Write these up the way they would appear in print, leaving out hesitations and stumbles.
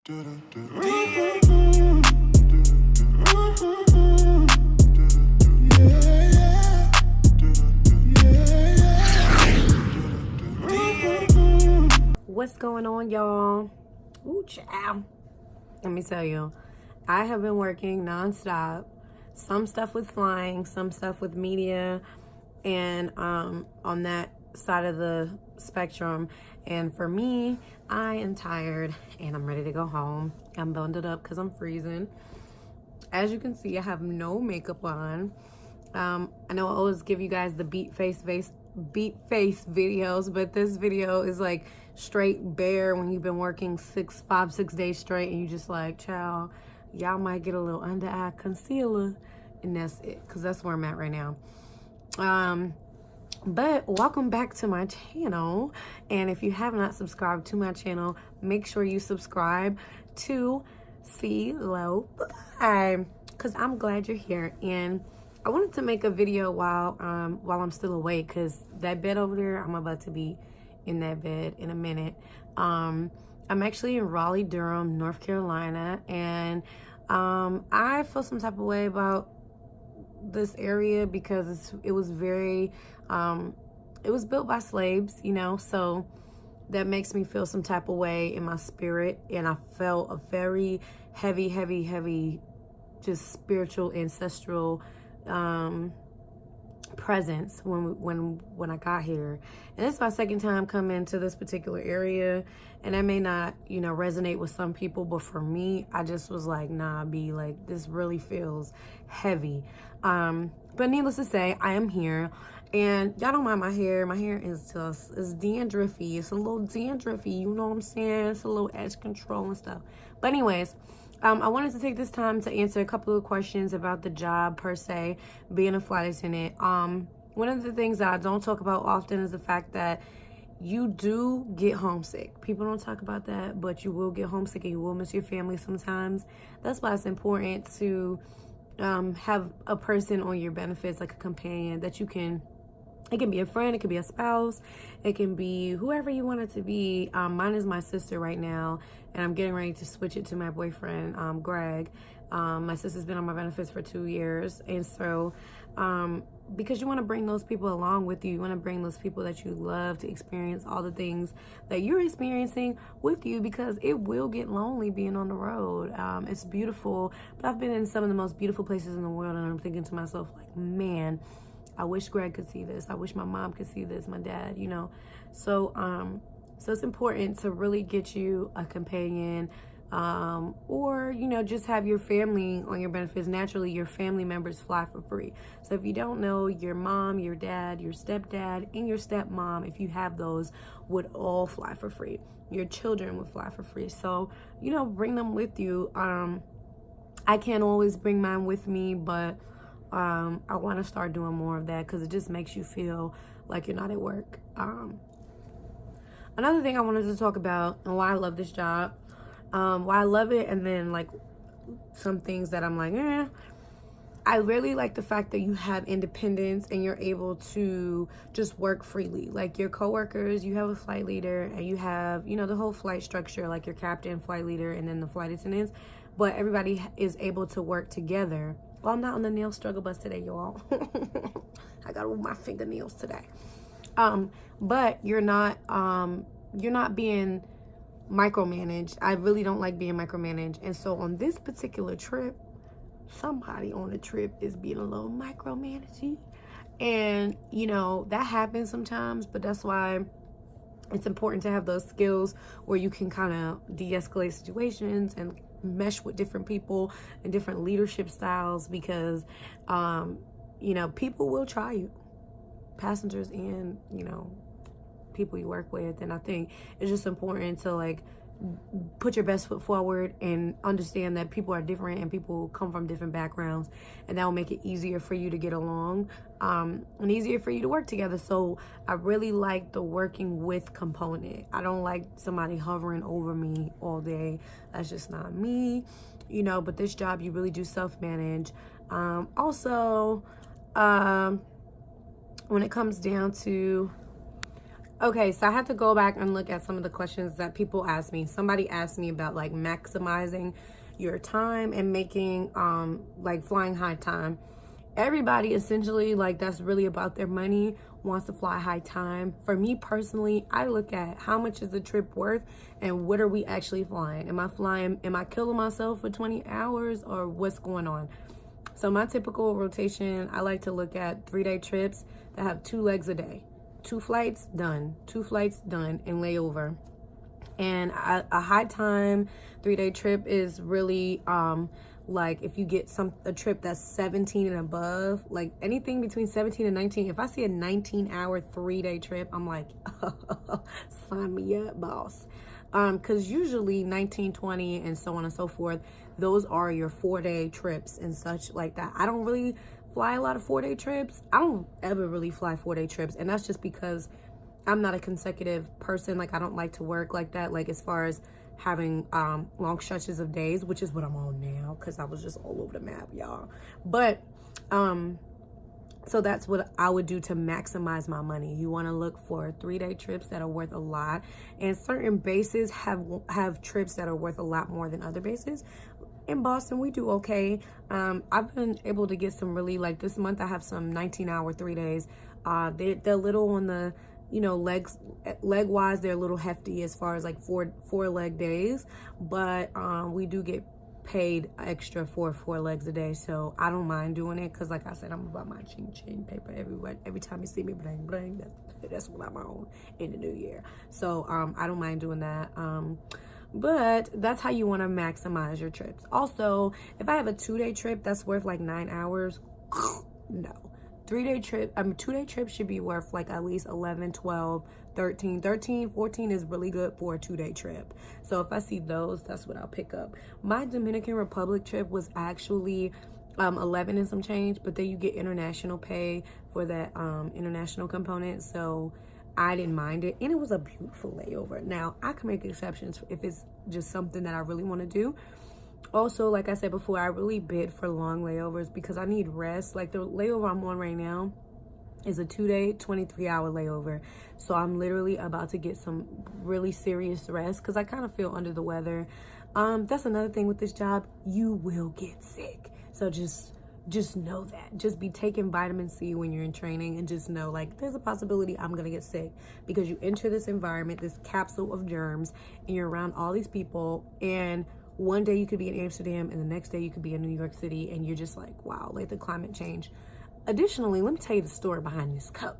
What's going on, y'all? Ooh, child. Let me tell you, I have been working nonstop. Some stuff with flying, some stuff with media, and on that side of the spectrum. And for me, I am tired and I'm ready to go home. I'm bundled up because I'm freezing. As you can see, I have no makeup on. I know I always give you guys the beat face videos, but this video is like straight bare when you've been working 6 days straight and you just like, child, y'all might get a little under eye concealer, and that's it, because that's where I'm at right now. But welcome back to my channel, and if you have not subscribed to my channel, make sure you subscribe to CeeLo, because I'm glad you're here. And I wanted to make a video while I'm still awake, because that bed over there, I'm about to be in that bed in a minute. I'm actually in Raleigh, Durham, North Carolina, and I feel some type of way about this area because it was very it was built by slaves, you know, so that makes me feel some type of way in my spirit. And I felt a very heavy just spiritual ancestral presence when I got here. And it's my second time coming to this particular area, and that may not, you know, resonate with some people, but for me, I just was like, nah, B, like, this really feels heavy. But needless to say, I am here, and y'all don't mind my hair. My hair is just, it's dandruffy. It's a little dandruffy, you know what I'm saying? It's a little edge control and stuff. But anyways, I wanted to take this time to answer a couple of questions about the job per se, being a flight attendant. One of the things that I don't talk about often is the fact that you do get homesick. People don't talk about that, but you will get homesick and you will miss your family sometimes. That's why it's important to have a person on your benefits, like a companion that you can. It can be a friend, it could be a spouse, it can be whoever you want it to be. Mine is my sister right now, and I'm getting ready to switch it to my boyfriend, Greg. My sister's been on my benefits for 2 years, and so because you want to bring those people along with you, you want to bring those people that you love to experience all the things that you're experiencing with you, because it will get lonely being on the road. It's beautiful, but I've been in some of the most beautiful places in the world, and I'm thinking to myself, like, man, I wish Greg could see this. I wish my mom could see this, my dad, you know. So it's important to really get you a companion, or, you know, just have your family on your benefits. Naturally, your family members fly for free. So if you don't know, your mom, your dad, your stepdad, and your stepmom, if you have those, would all fly for free. Your children would fly for free. So, you know, bring them with you. I can't always bring mine with me, but I want to start doing more of that, because it just makes you feel like you're not at work. Another thing I wanted to talk about, and why I love this job, why I love it, and then like some things that I'm like, I really like the fact that you have independence and you're able to just work freely. Like your coworkers, you have a flight leader, and you have, you know, the whole flight structure, like your captain, flight leader, and then the flight attendants, but everybody is able to work together. Well, I'm not on the nail struggle bus today, y'all. I got all my fingernails today. But you're not being micromanaged. I really don't like being micromanaged. And so on this particular trip, somebody on the trip is being a little micromanaging. And, you know, that happens sometimes, but that's why it's important to have those skills where you can kind of de-escalate situations and mesh with different people and different leadership styles, because you know, people will try you, passengers and, you know, people you work with. And I think it's just important to like put your best foot forward and understand that people are different and people come from different backgrounds, and that will make it easier for you to get along, and easier for you to work together. So I really like the working with component. I don't like somebody hovering over me all day. That's just not me, you know. But this job, you really do self-manage. Also, when it comes down to Okay, so I had to go back and look at some of the questions that people asked me. Somebody asked me about like maximizing your time and making like flying high time. Everybody essentially, like, that's really about their money, wants to fly high time. For me personally, I look at how much is the trip worth and what are we actually flying. Am I killing myself for 20 hours or what's going on? So my typical rotation, I like to look at 3-day trips that have 2 legs a day. 2 flights done, 2 flights done, and layover. And a high time 3-day trip is really like if you get a trip that's 17 and above, like anything between 17 and 19. If I see a 19-hour 3-day trip, I'm like, sign me up, boss. Because usually 19, 20, and so on and so forth, those are your 4-day trips and such like that. I don't really fly a lot of 4-day trips. I don't ever really fly 4-day trips, and that's just because I'm not a consecutive person. Like, I don't like to work like that, like as far as having long stretches of days, which is what I'm on now because I was just all over the map, y'all. But so that's what I would do to maximize my money. You want to look for 3-day trips that are worth a lot, and certain bases have trips that are worth a lot more than other bases. In Boston, we do okay. I've been able to get some really, like this month I have some 19-hour 3 days. They're little on the, you know, leg wise, they're a little hefty as far as like four leg days, but we do get paid extra for 4 legs a day, so I don't mind doing it because, like I said, I'm about my ching paper everywhere. Every time you see me bling bling, that's what I'm on in the new year. So I don't mind doing that. But that's how you want to maximize your trips. Also, if I have a 2-day trip that's worth like 9 hours, no. 2-day trip should be worth like at least 11, 12, 13, 14 is really good for a 2-day trip. So if I see those, that's what I'll pick up. My Dominican Republic trip was actually 11 and some change, but then you get international pay for that international component. So I didn't mind it, and it was a beautiful layover. Now, I can make exceptions if it's just something that I really want to do. Also, like I said before, I really bid for long layovers because I need rest. Like the layover I'm on right now is a 2-day, 23-hour layover. So I'm literally about to get some really serious rest because I kind of feel under the weather. That's another thing with this job. You will get sick. So just know that. Just be taking vitamin C when you're in training, and just know, like, there's a possibility I'm gonna get sick because you enter this environment, this capsule of germs, and you're around all these people, and one day you could be in Amsterdam and the next day you could be in New York City, and you're just like, wow, like the climate change. Additionally, let me tell you the story behind this coat.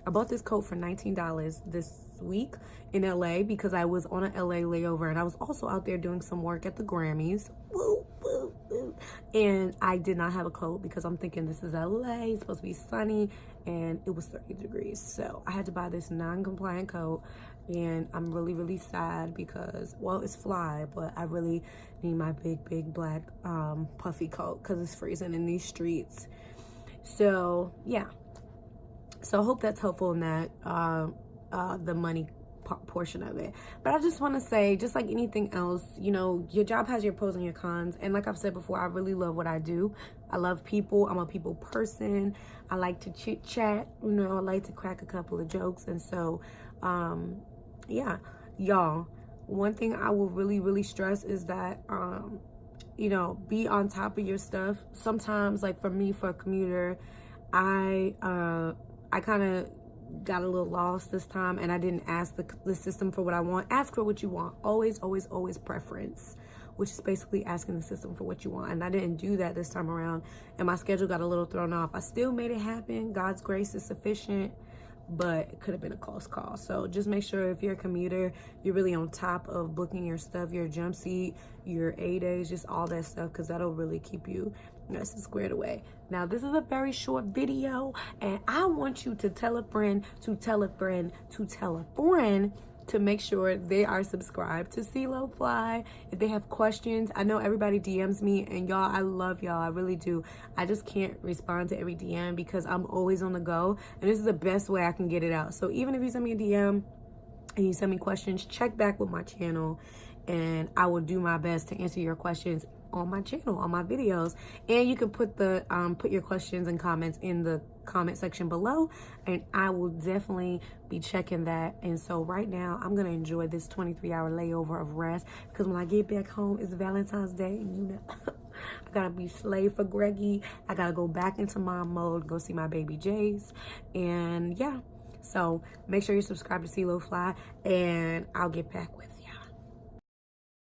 I bought this coat for $19 this week in LA because I was on an LA layover, and I was also out there doing some work at the Grammys. Woo, woo, woo. And I did not have a coat because I'm thinking this is LA, it's supposed to be sunny, and it was 30 degrees. So I had to buy this non-compliant coat, and I'm really, really sad because, well, it's fly, but I really need my big black puffy coat because it's freezing in these streets. So yeah, so I hope that's helpful in that the money portion of it. But I just want to say, just like anything else, you know, your job has your pros and your cons, and like I've said before, I really love what I do. I love people. I'm a people person. I like to chit chat, you know, I like to crack a couple of jokes. And so yeah, y'all, one thing I will really stress is that you know, be on top of your stuff. Sometimes, like for me, for a commuter, I kind of got a little lost this time, and I didn't ask the system for what I want. Ask for what you want. Always preference, which is basically asking the system for what you want. And I didn't do that this time around, and my schedule got a little thrown off. I still made it happen. God's grace is sufficient, but it could have been a close call. So just make sure if you're a commuter, you're really on top of booking your stuff, your jump seat, your A days, just all that stuff, because that'll really keep you nice and squared away. Now, this is a very short video, and I want you to tell a friend, to tell a friend, to tell a friend to make sure they are subscribed to CeeLo Fly. If they have questions, I know everybody DMs me, and y'all, I love y'all, I really do. I just can't respond to every DM because I'm always on the go, and this is the best way I can get it out. So even if you send me a DM and you send me questions, check back with my channel, and I will do my best to answer your questions on my channel, on my videos. And you can put the put your questions and comments in the comment section below, and I will definitely be checking that. And so right now I'm gonna enjoy this 23-hour layover of rest, because when I get back home, it's Valentine's Day, and you know I gotta be slave for Greggy. I gotta go back into mom mode, go see my baby Jace. And yeah, so make sure you subscribe to CeeLo Fly, and I'll get back with